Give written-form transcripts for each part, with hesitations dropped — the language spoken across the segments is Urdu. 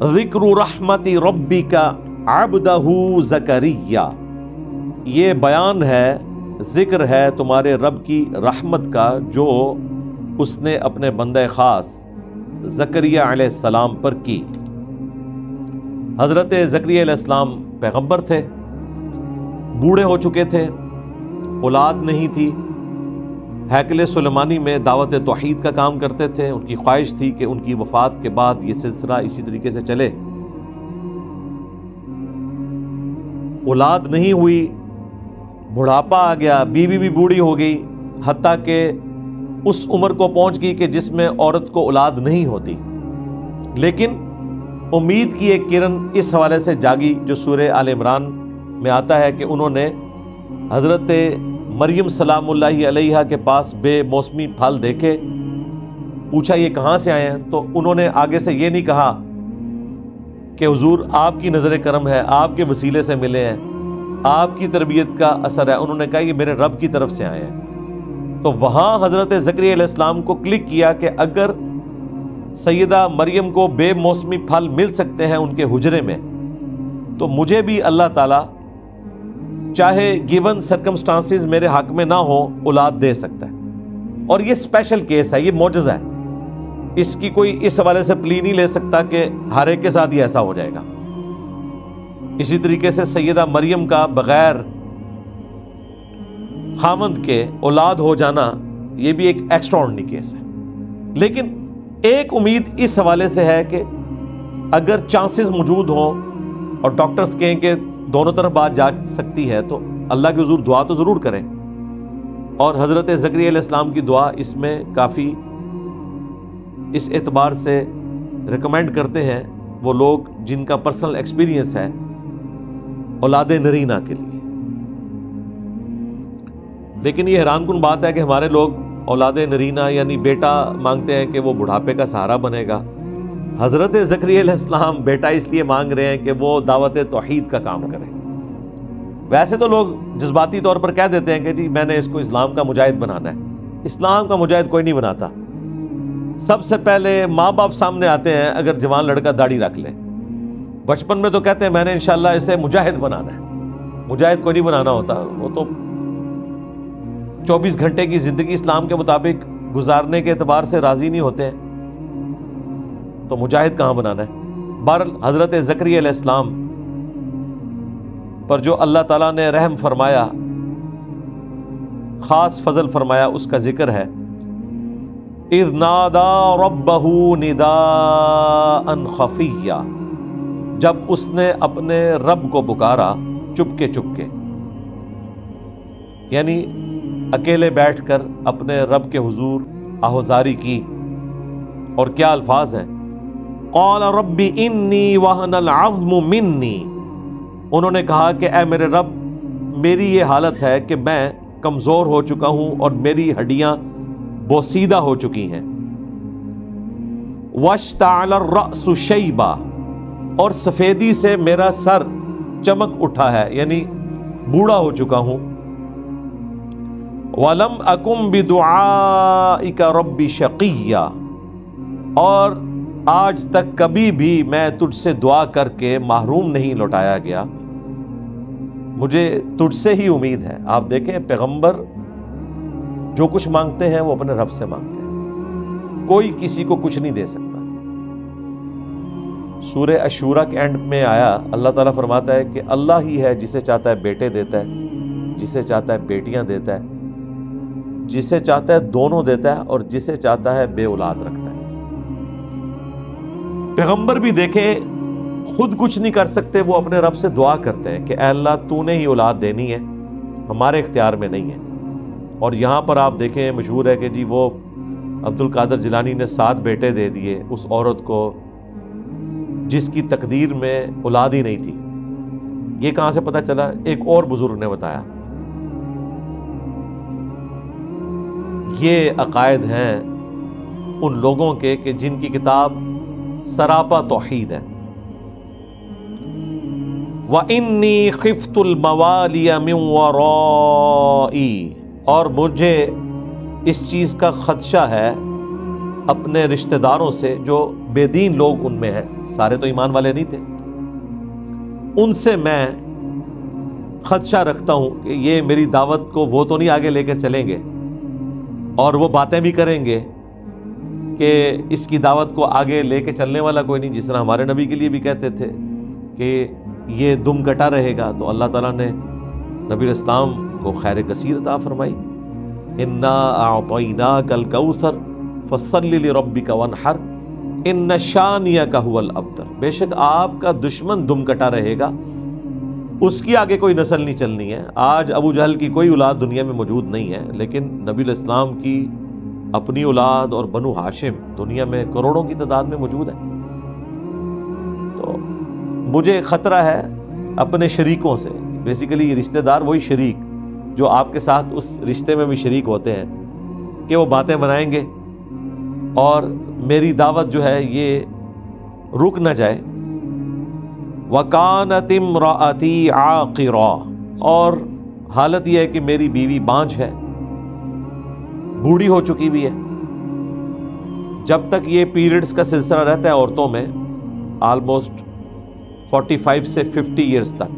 ذکر رحمت ربک عبدہ زکریا، یہ بیان ہے، ذکر ہے تمہارے رب کی رحمت کا جو اس نے اپنے بندہ خاص زکریا علیہ السلام پر کی۔ حضرت زکریا علیہ السلام پیغمبر تھے، بوڑھے ہو چکے تھے، اولاد نہیں تھی، ہیکل سلیمانی میں دعوت توحید کا کام کرتے تھے۔ ان کی خواہش تھی کہ ان کی وفات کے بعد یہ سلسلہ اسی طریقے سے چلے۔ اولاد نہیں ہوئی، بڑھاپا آ گیا، بیوی بھی بوڑھی ہو گئی، حتیٰ کہ اس عمر کو پہنچ گئی کہ جس میں عورت کو اولاد نہیں ہوتی۔ لیکن امید کی ایک کرن اس حوالے سے جاگی جو سورہ آل عمران میں آتا ہے کہ انہوں نے حضرت مریم سلام اللہ علیہا کے پاس بے موسمی پھل دیکھے، پوچھا یہ کہاں سے آئے ہیں؟ تو انہوں نے آگے سے یہ نہیں کہا کہ حضور آپ کی نظر کرم ہے، آپ کے وسیلے سے ملے ہیں، آپ کی تربیت کا اثر ہے۔ انہوں نے کہا یہ میرے رب کی طرف سے آئے ہیں۔ تو وہاں حضرت زکریا علیہ السلام کو کلک کیا کہ اگر سیدہ مریم کو بے موسمی پھل مل سکتے ہیں ان کے حجرے میں، تو مجھے بھی اللہ تعالیٰ چاہے گیون سرکمسٹانسز میرے حق میں نہ ہو اولاد دے سکتا ہے۔ اور یہ اسپیشل کیس ہے، یہ معجزہ ہے، اس کی کوئی اس حوالے سے پلی نہیں لے سکتا کہ ہر ایک کے ساتھ یہ ایسا ہو جائے گا۔ اسی طریقے سے سیدہ مریم کا بغیر خامند کے اولاد ہو جانا یہ بھی ایک ایکسٹراورڈنری کیس ہے۔ لیکن ایک امید اس حوالے سے ہے کہ اگر چانسز موجود ہوں اور ڈاکٹرز کہیں کہ دونوں طرف بات جا سکتی ہے تو اللہ کے حضور دعا تو ضرور کریں۔ اور حضرت زکریا علیہ السلام کی دعا اس میں کافی اس اعتبار سے ریکمینڈ کرتے ہیں وہ لوگ جن کا پرسنل ایکسپیرینس ہے اولاد نرینہ کے لیے۔ لیکن یہ حیران کن بات ہے کہ ہمارے لوگ اولاد نرینہ یعنی بیٹا مانگتے ہیں کہ وہ بڑھاپے کا سہارا بنے گا۔ حضرت زکریا علیہ السلام بیٹا اس لیے مانگ رہے ہیں کہ وہ دعوت توحید کا کام کریں۔ ویسے تو لوگ جذباتی طور پر کہہ دیتے ہیں کہ جی میں نے اس کو اسلام کا مجاہد بنانا ہے۔ اسلام کا مجاہد کوئی نہیں بناتا۔ سب سے پہلے ماں باپ سامنے آتے ہیں اگر جوان لڑکا داڑھی رکھ لے۔ بچپن میں تو کہتے ہیں میں نے انشاءاللہ اسے مجاہد بنانا ہے۔ مجاہد کوئی نہیں بنانا ہوتا، وہ تو 24 گھنٹے کی زندگی اسلام کے مطابق گزارنے کے اعتبار سے راضی نہیں ہوتے ہیں، تو مجاہد کہاں بنانا ہے؟ بہرحال حضرت زکریا علیہ السلام پر جو اللہ تعالیٰ نے رحم فرمایا، خاص فضل فرمایا، اس کا ذکر ہے۔ اذ نادا ربہ نداء خفیا، جب اس نے اپنے رب کو پکارا چپکے چپکے، یعنی اکیلے بیٹھ کر اپنے رب کے حضور آہوزاری کی۔ اور کیا الفاظ ہیں؟ قال رب انی وہن العظم منی، انہوں نے کہا کہ اے میرے رب میری یہ حالت ہے کہ میں کمزور ہو چکا ہوں اور میری ہڈیاں بوسیدہ ہو چکی ہیں۔ واشتعل الرأس شیبا، اور سفیدی سے میرا سر چمک اٹھا ہے، یعنی بوڑھا ہو چکا ہوں۔ وَلَمْ أَكُمْ بِدُعَائِكَ رَبِّ شَقِيًّا، اور آج تک کبھی بھی میں تجھ سے دعا کر کے محروم نہیں لوٹایا گیا، مجھے تجھ سے ہی امید ہے۔ آپ دیکھیں پیغمبر جو کچھ مانگتے ہیں وہ اپنے رب سے مانگتے ہیں، کوئی کسی کو کچھ نہیں دے سکتا۔ سورہ الشورى کے اینڈ میں آیا، اللہ تعالیٰ فرماتا ہے کہ اللہ ہی ہے جسے چاہتا ہے بیٹے دیتا ہے، جسے چاہتا ہے بیٹیاں دیتا ہے، جسے چاہتا ہے دونوں دیتا ہے، اور جسے چاہتا ہے بے اولاد رکھتا ہے۔ پیغمبر بھی دیکھیں خود کچھ نہیں کر سکتے، وہ اپنے رب سے دعا کرتے ہیں کہ اے اللہ تو نے ہی اولاد دینی ہے، ہمارے اختیار میں نہیں ہے۔ اور یہاں پر آپ دیکھیں مشہور ہے کہ جی وہ عبد القادر جیلانی نے 7 بیٹے دے دیے اس عورت کو جس کی تقدیر میں اولاد ہی نہیں تھی۔ یہ کہاں سے پتہ چلا؟ ایک اور بزرگ نے بتایا۔ یہ عقائد ہیں ان لوگوں کے کہ جن کی کتاب سراپا توحید ہے۔ وَإِنِّي خِفْتُ الْمَوَالِيَ مِنْ وَرَائِي، اور مجھے اس چیز کا خدشہ ہے اپنے رشتہ داروں سے جو بے دین لوگ ان میں ہیں، سارے تو ایمان والے نہیں تھے. ان سے میں خدشہ رکھتا ہوں کہ یہ میری دعوت کو وہ تو نہیں آگے لے کر چلیں گے اور وہ باتیں بھی کریں گے کہ اس کی دعوت کو آگے لے کے چلنے والا کوئی نہیں, جس طرح ہمارے نبی کے لیے بھی کہتے تھے کہ یہ دم کٹا رہے گا. تو اللہ تعالیٰ نے نبی اسلام کو خیر کثیر عطا فرمائی. انا اعطیناک الکوثر فصل لربک وانحر ان شانئک هو الابتر. بے شک آپ کا دشمن دم کٹا رہے گا, اس کی آگے کوئی نسل نہیں چلنی ہے. آج ابو جہل کی کوئی اولاد دنیا میں موجود نہیں ہے, لیکن نبی الاسلام کی اپنی اولاد اور بنو ہاشم دنیا میں کروڑوں کی تعداد میں موجود ہے. تو مجھے خطرہ ہے اپنے شریکوں سے. بیسیکلی یہ رشتہ دار وہی شریک جو آپ کے ساتھ اس رشتے میں بھی شریک ہوتے ہیں کہ وہ باتیں بنائیں گے اور میری دعوت جو ہے یہ رک نہ جائے. وَكَانَتِ امْرَأَتِي عَاقِرًا, اور حالت یہ ہے کہ میری بیوی بانجھ ہے, بوڑھی ہو چکی بھی ہے. جب تک یہ پیریڈز کا سلسلہ رہتا ہے عورتوں میں آلموسٹ 45 سے 50 ایئرز تک,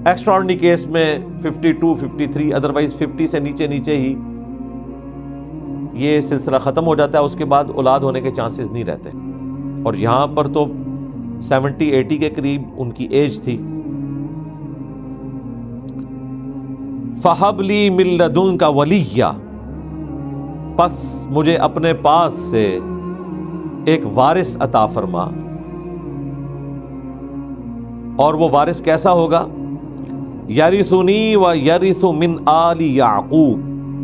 ایکسٹراڈنری کیس میں 52 53, ادروائز 50 سے نیچے ہی یہ سلسلہ ختم ہو جاتا ہے. اس کے بعد اولاد ہونے کے چانسز نہیں رہتے, اور یہاں پر تو 70-80 کے قریب ان کی ایج تھی. فَهَبْ لِي مِن لَّدُنْكَ وَلِيًّا, پس مجھے اپنے پاس سے ایک وارث عطا فرما. اور وہ وارث کیسا ہوگا؟ یرثنی و یرث من آل یعقوب,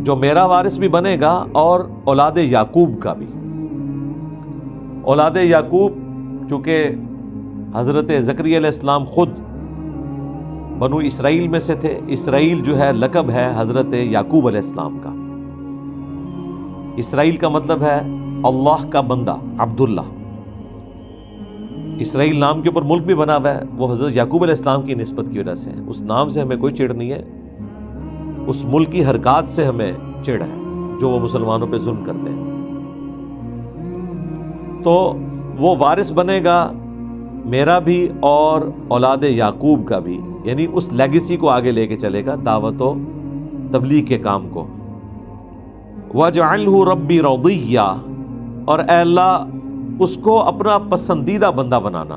جو میرا وارث بھی بنے گا اور اولاد یعقوب کا بھی. اولاد یعقوب چونکہ حضرت زکریا علیہ السلام خود بنو اسرائیل میں سے تھے. اسرائیل جو ہے لقب ہے حضرت یعقوب علیہ السلام کا. اسرائیل کا مطلب ہے اللہ کا بندہ, عبداللہ. اسرائیل نام کے اوپر ملک بھی بنا ہوا ہے, وہ حضرت یعقوب علیہ السلام کی نسبت کی وجہ سے. اس نام سے ہمیں کوئی چڑ نہیں ہے, اس ملک کی حرکات سے ہمیں چڑ ہے جو وہ مسلمانوں پہ ظلم کرتے ہیں. تو وہ وارث بنے گا میرا بھی اور اولاد یعقوب کا بھی, یعنی اس لیگیسی کو آگے لے کے چلے گا, دعوت و تبلیغ کے کام کو. وَاجْعَلْهُ رَبِّي رَضِيًّا, اور اے اللہ اس کو اپنا پسندیدہ بندہ بنانا.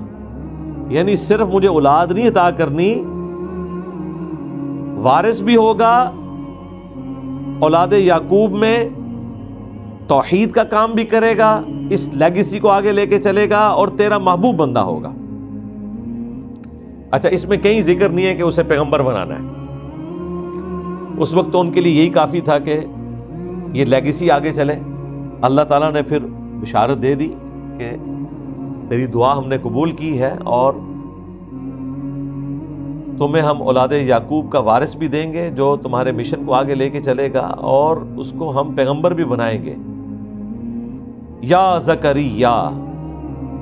یعنی صرف مجھے اولاد نہیں عطا کرنی, وارث بھی ہوگا اولاد یعقوب میں, توحید کا کام بھی کرے گا, اس لیگیسی کو آگے لے کے چلے گا, اور تیرا محبوب بندہ ہوگا. اچھا, اس میں کہیں ذکر نہیں ہے کہ اسے پیغمبر بنانا ہے. اس وقت تو ان کے لیے یہی کافی تھا کہ یہ لیگیسی آگے چلے. اللہ تعالیٰ نے پھر بشارت دے دی کہ تیری دعا ہم نے قبول کی ہے اور تمہیں ہم اولاد یعقوب کا وارث بھی دیں گے جو تمہارے مشن کو آگے لے کے چلے گا, اور اس کو ہم پیغمبر بھی بنائیں گے. یا زکریا,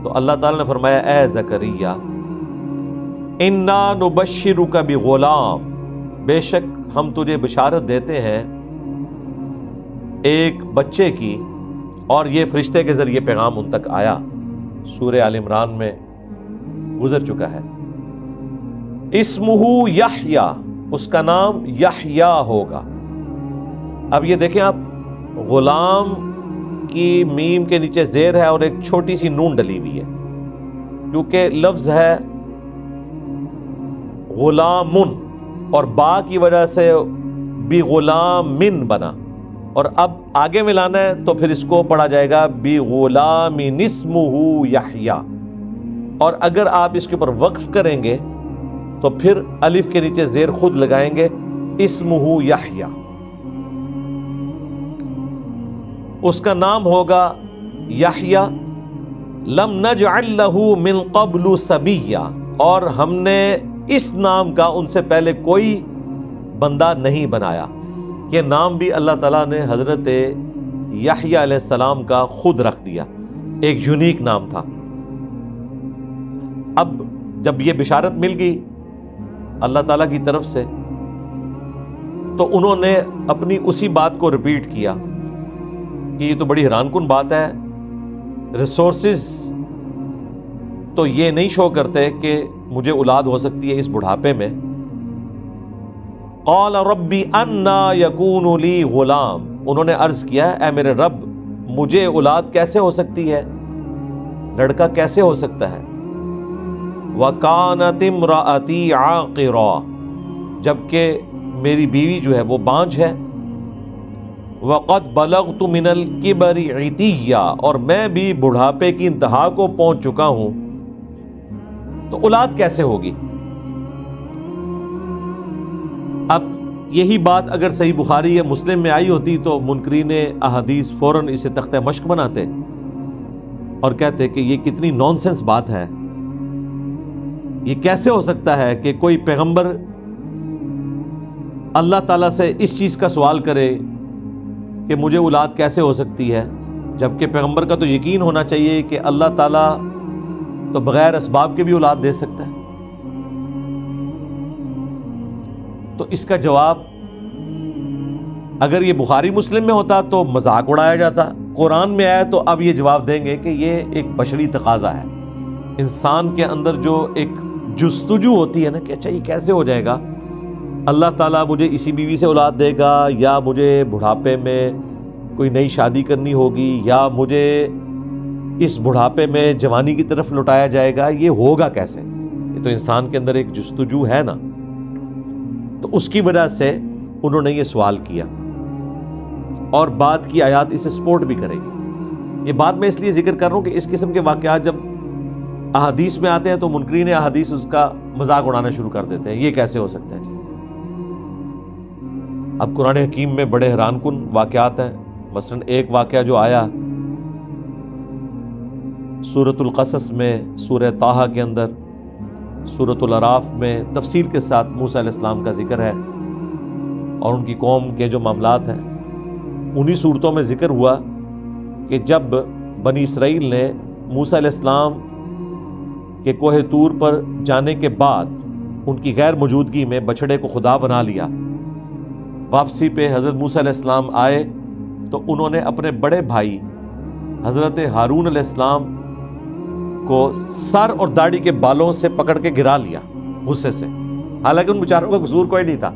تو اللہ تعالیٰ نے فرمایا اے زکریا, انا نبشرک بغلام, بے شک ہم تجھے بشارت دیتے ہیں ایک بچے کی, اور یہ فرشتے کے ذریعے پیغام ان تک آیا. سورہ آل عمران میں گزر چکا ہے. اسمہ یحییٰ, اس کا نام یحییٰ ہوگا. اب یہ دیکھیں آپ, غلام کی میم کے نیچے زیر ہے اور ایک چھوٹی سی نون ڈلی ہوئی ہے, کیونکہ لفظ ہے غلامن, اور با کی وجہ سے بغلامن بنا, اور اب آگے ملانا ہے تو پھر اس کو پڑھا جائے گا بغلامن اسمہ یحییٰ. اور اگر آپ اس کے اوپر وقف کریں گے تو پھر الف کے نیچے زیر خود لگائیں گے, اسمہ یحییٰ. اس کا نام ہوگا یحییٰ. لم نجعل لہ من قبل سمیہ, اور ہم نے اس نام کا ان سے پہلے کوئی بندہ نہیں بنایا. یہ نام بھی اللہ تعالیٰ نے حضرت یحییٰ علیہ السلام کا خود رکھ دیا, ایک یونیک نام تھا. اب جب یہ بشارت مل گئی اللہ تعالیٰ کی طرف سے, تو انہوں نے اپنی اسی بات کو ریپیٹ کیا کہ یہ تو بڑی حیران کن بات ہے, ریسورسز تو یہ نہیں شو کرتے کہ مجھے اولاد ہو سکتی ہے اس بڑھاپے میں. قال ربی انا یکون لی غلام، انہوں نے عرض کیا اے میرے رب مجھے اولاد کیسے ہو سکتی ہے، لڑکا کیسے ہو سکتا ہے. وَكَانَتِ امْرَأَتِي عَاقِرًا، جبکہ میری بیوی جو ہے وہ بانجھ ہے. وَقَدْ بَلَغْتُ مِنَ الْكِبَرِ عِتِيًّا، اور میں بھی بڑھاپے کی انتہا کو پہنچ چکا ہوں، تو اولاد کیسے ہوگی. اب یہی بات اگر صحیح بخاری یا مسلم میں آئی ہوتی تو منکرین احادیث فوراً اسے تختہ مشق بناتے اور کہتے کہ یہ کتنی نانسنس بات ہے، یہ کیسے ہو سکتا ہے کہ کوئی پیغمبر اللہ تعالیٰ سے اس چیز کا سوال کرے کہ مجھے اولاد کیسے ہو سکتی ہے، جبکہ پیغمبر کا تو یقین ہونا چاہیے کہ اللہ تعالیٰ تو بغیر اسباب کے بھی اولاد دے سکتا ہے. تو اس کا جواب اگر یہ بخاری مسلم میں ہوتا تو مذاق اڑایا جاتا، قرآن میں آیا تو اب یہ جواب دیں گے کہ یہ ایک بشری تقاضا ہے. انسان کے اندر جو ایک جستجو ہوتی ہے نا کہ اچھا یہ کیسے ہو جائے گا، اللہ تعالیٰ مجھے اسی بیوی سے اولاد دے گا، یا مجھے بڑھاپے میں کوئی نئی شادی کرنی ہوگی، یا مجھے اس بڑھاپے میں جوانی کی طرف لوٹایا جائے گا، یہ ہوگا کیسے. یہ تو انسان کے اندر ایک جستجو ہے نا. تو اس کی وجہ سے انہوں نے یہ سوال کیا، اور بعد کی آیات اسے سپورٹ بھی کرے گی. یہ بات میں اس لیے ذکر کر رہا ہوں کہ اس قسم کے واقعات جب احادیث میں آتے ہیں تو منکرین احادیث اس کا مذاق اڑانا شروع کر دیتے ہیں، یہ کیسے ہو سکتا ہے. اب قرآن حکیم میں بڑے حیران کن واقعات ہیں. مثلا ایک واقعہ جو آیا سورۃ القصص میں، سورہ طٰہٰ کے اندر، سورۃ الاعراف میں تفصیل کے ساتھ موسیٰ علیہ السلام کا ذکر ہے اور ان کی قوم کے جو معاملات ہیں. انہی صورتوں میں ذکر ہوا کہ جب بنی اسرائیل نے موسیٰ علیہ السلام کے کوہ طور پر جانے کے بعد ان کی غیر موجودگی میں بچھڑے کو خدا بنا لیا، واپسی پہ حضرت موسیٰ علیہ السلام آئے تو انہوں نے اپنے بڑے بھائی حضرت ہارون علیہ السلام کو سر اور داڑھی کے بالوں سے پکڑ کے گرا لیا غصے سے، حالانکہ ان بیچاروں کا قصور کوئی نہیں تھا.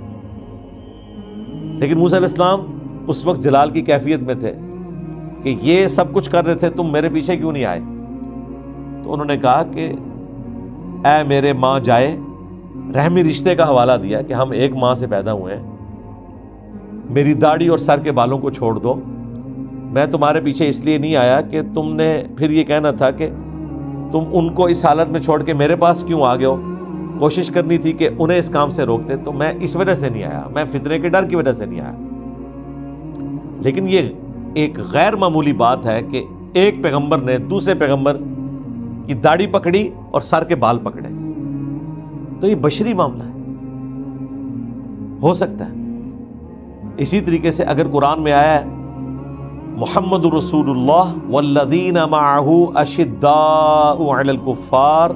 لیکن موسیٰ علیہ السلام اس وقت جلال کی کیفیت میں تھے کہ یہ سب کچھ کر رہے تھے، تم میرے پیچھے کیوں نہیں آئے. تو انہوں نے کہا کہ اے میرے ماں جائے، رحمی رشتے کا حوالہ دیا کہ ہم ایک ماں سے پیدا ہوئے ہیں، میری داڑھی اور سر کے بالوں کو چھوڑ دو. میں تمہارے پیچھے اس لیے نہیں آیا کہ تم نے پھر یہ کہنا تھا کہ تم ان کو اس حالت میں چھوڑ کے میرے پاس کیوں آ گئے ہو. کوشش کرنی تھی کہ انہیں اس کام سے روکتے، تو میں اس وجہ سے نہیں آیا، میں فتنے کے ڈر کی وجہ سے نہیں آیا. لیکن یہ ایک غیر معمولی بات ہے کہ ایک پیغمبر نے دوسرے پیغمبر کی داڑھی پکڑی اور سر کے بال پکڑے. تو یہ بشری معاملہ ہے، ہو سکتا ہے. اسی طریقے سے اگر قرآن میں آیا ہے محمد رسول اللہ والذین معہ اشداء علی الکفار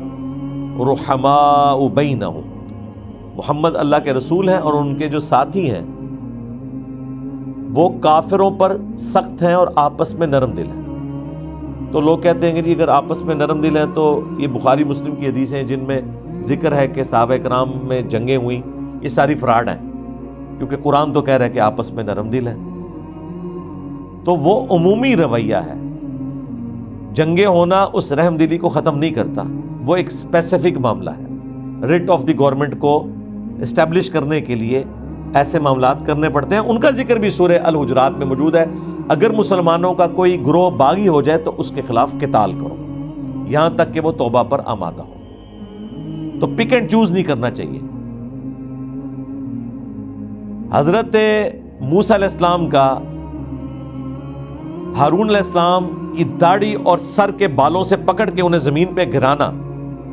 رحماء بینہم، محمد اللہ کے رسول ہیں اور ان کے جو ساتھی ہیں وہ کافروں پر سخت ہیں اور آپس میں نرم دل ہیں. تو لوگ کہتے ہیں کہ جی اگر آپس میں نرم دل ہیں تو یہ بخاری مسلم کی حدیثیں جن میں ذکر ہے کہ صحابہ کرام میں جنگیں ہوئیں، یہ ساری فراڈ ہیں، کیونکہ قرآن تو کہہ رہا ہے کہ آپس میں نرم دل ہیں. تو وہ عمومی رویہ ہے، جنگیں ہونا اس رحم دلی کو ختم نہیں کرتا، وہ ایک اسپیسیفک معاملہ ہے. ریٹ آف دی گورنمنٹ کو اسٹیبلش کرنے کے لیے ایسے معاملات کرنے پڑتے ہیں. ان کا ذکر بھی سورہ الحجرات میں موجود ہے. اگر مسلمانوں کا کوئی گروہ باغی ہو جائے تو اس کے خلاف قتال کرو یہاں تک کہ وہ توبہ پر آمادہ ہو. تو پک اینڈ چوز نہیں کرنا چاہیے. حضرت موسیٰ علیہ السلام کا ہارون علیہ السلام کی داڑھی اور سر کے بالوں سے پکڑ کے انہیں زمین پہ گرانا،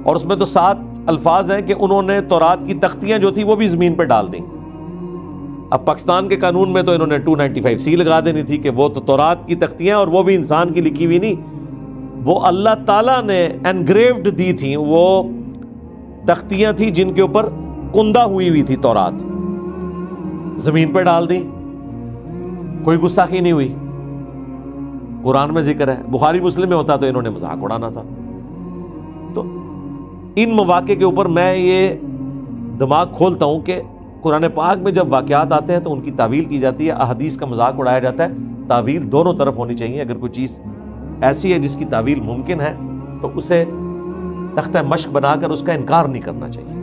اور اس میں تو 7 الفاظ ہیں کہ انہوں نے تورات کی تختیاں جو تھی وہ بھی زمین پہ ڈال دیں. اب پاکستان کے قانون میں تو انہوں نے 295C لگا دینی تھی کہ وہ تو تورات کی تختیاں، اور وہ بھی انسان کی لکھی ہوئی نہیں، وہ اللہ تعالیٰ نے انگریوڈ دی تھیں، وہ تختیاں تھیں جن کے اوپر کندہ ہوئی تھی تورات، زمین پہ ڈال دی، کوئی گستاخی نہیں ہوئی. قرآن میں ذکر ہے، بخاری مسلم میں ہوتا تو انہوں نے مذاق اڑانا تھا. تو ان مواقع کے اوپر میں یہ دماغ کھولتا ہوں کہ قرآن پاک میں جب واقعات آتے ہیں تو ان کی تعویل کی جاتی ہے، احادیث کا مذاق اڑایا جاتا ہے. تعویل دونوں طرف ہونی چاہیے. اگر کوئی چیز ایسی ہے جس کی تعویل ممکن ہے تو اسے تختہ مشق بنا کر اس کا انکار نہیں کرنا چاہیے.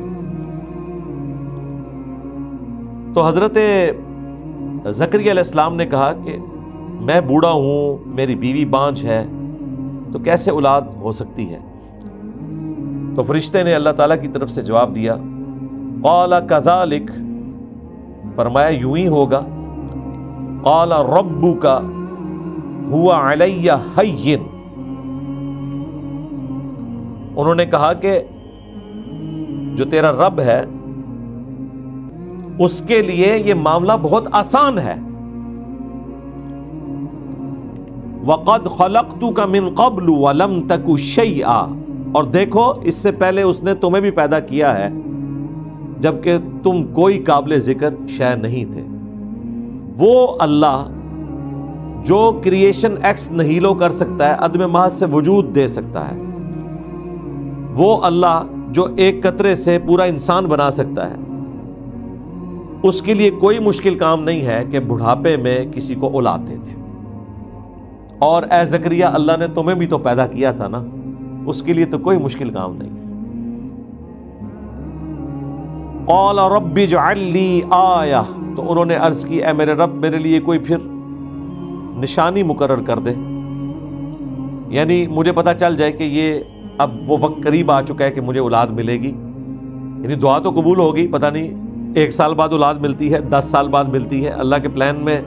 تو حضرت زکریا علیہ السلام نے کہا کہ میں بوڑھا ہوں، میری بیوی بانجھ ہے، تو کیسے اولاد ہو سکتی ہے؟ تو فرشتے نے اللہ تعالیٰ کی طرف سے جواب دیا، قال کذالک، فرمایا یوں ہی ہوگا. قال ربک هو علی ہین، انہوں نے کہا کہ جو تیرا رب ہے اس کے لیے یہ معاملہ بہت آسان ہے. وَقَدْ خَلَقْتُكَ مِنْ قَبْلُ وَلَمْ تَكُ شَيْئًا، اور دیکھو اس سے پہلے اس نے تمہیں بھی پیدا کیا ہے جبکہ تم کوئی قابل ذکر شے نہیں تھے. وہ اللہ جو کریشن ایکس نہیلو کر سکتا ہے، عدم محض سے وجود دے سکتا ہے، وہ اللہ جو ایک قطرے سے پورا انسان بنا سکتا ہے، اس کے لیے کوئی مشکل کام نہیں ہے کہ بڑھاپے میں کسی کو اولاد دے دے. اور اے زکریا، اللہ نے تمہیں بھی تو پیدا کیا تھا نا، اس کے لیے تو کوئی مشکل کام نہیں. قال رب اجعل لی آیہ، تو انہوں نے عرض کی اے میرے رب میرے لیے کوئی پھر نشانی مقرر کر دے، یعنی مجھے پتہ چل جائے کہ یہ اب وہ وقت قریب آ چکا ہے کہ مجھے اولاد ملے گی. یعنی دعا تو قبول ہوگی، پتہ نہیں 1 سال بعد اولاد ملتی ہے، 10 سال بعد ملتی ہے، اللہ کے پلان میں